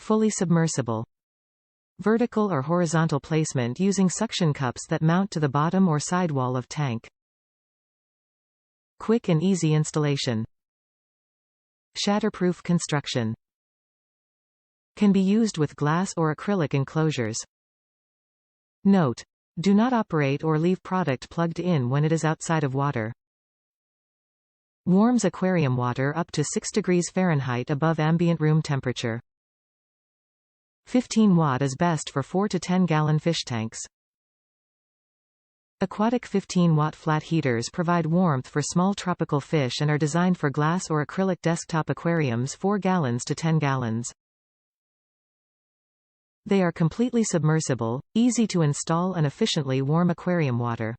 Fully submersible. Vertical or horizontal placement using suction cups that mount to the bottom or sidewall of tank. Quick and easy installation. Shatterproof construction. Can be used with glass or acrylic enclosures. Note: do not operate or leave product plugged in when it is outside of water. Warms aquarium water up to 6 degrees Fahrenheit above ambient room temperature. 15 watt is best for 4 to 10 gallon fish tanks. Aquatic 15 watt flat heaters provide warmth for small tropical fish and are designed for glass or acrylic desktop aquariums 4 gallons to 10 gallons. They are completely submersible, easy to install and efficiently warm aquarium water.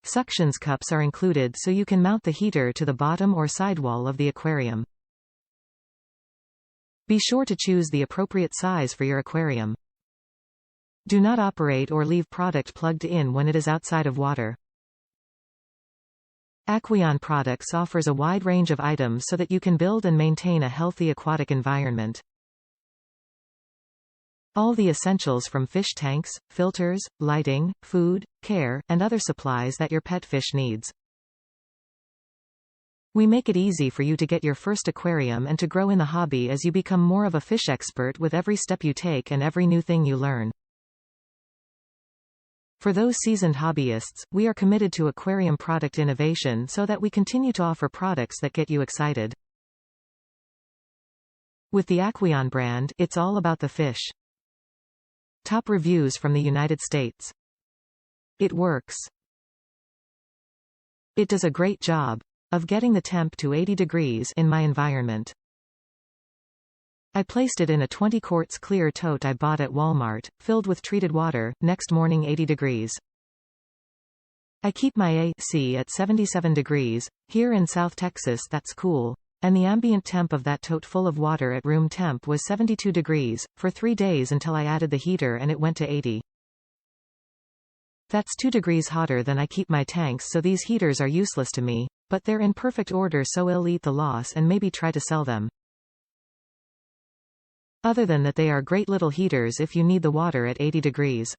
Suction cups are included so you can mount the heater to the bottom or sidewall of the aquarium. Be sure to choose the appropriate size for your aquarium. Do not operate or leave product plugged in when it is outside of water. Aqueon Products offers a wide range of items so that you can build and maintain a healthy aquatic environment. All the essentials from fish tanks, filters, lighting, food, care, and other supplies that your pet fish needs. We make it easy for you to get your first aquarium and to grow in the hobby as you become more of a fish expert with every step you take and every new thing you learn. For those seasoned hobbyists, we are committed to aquarium product innovation so that we continue to offer products that get you excited. With the Aqueon brand, it's all about the fish. Top reviews from the United States. It works. It does a great job of getting the temp to 80 degrees in my environment. I placed it in a 20 quarts clear tote I bought at Walmart, filled with treated water, next morning 80 degrees. I keep my AC at 77 degrees, here in South Texas that's cool. And the ambient temp of that tote full of water at room temp was 72 degrees, for 3 days until I added the heater and it went to 80. That's 2 degrees hotter than I keep my tanks, so these heaters are useless to me, but they're in perfect order, so I'll eat the loss and maybe try to sell them. Other than that, they are great little heaters if you need the water at 80 degrees.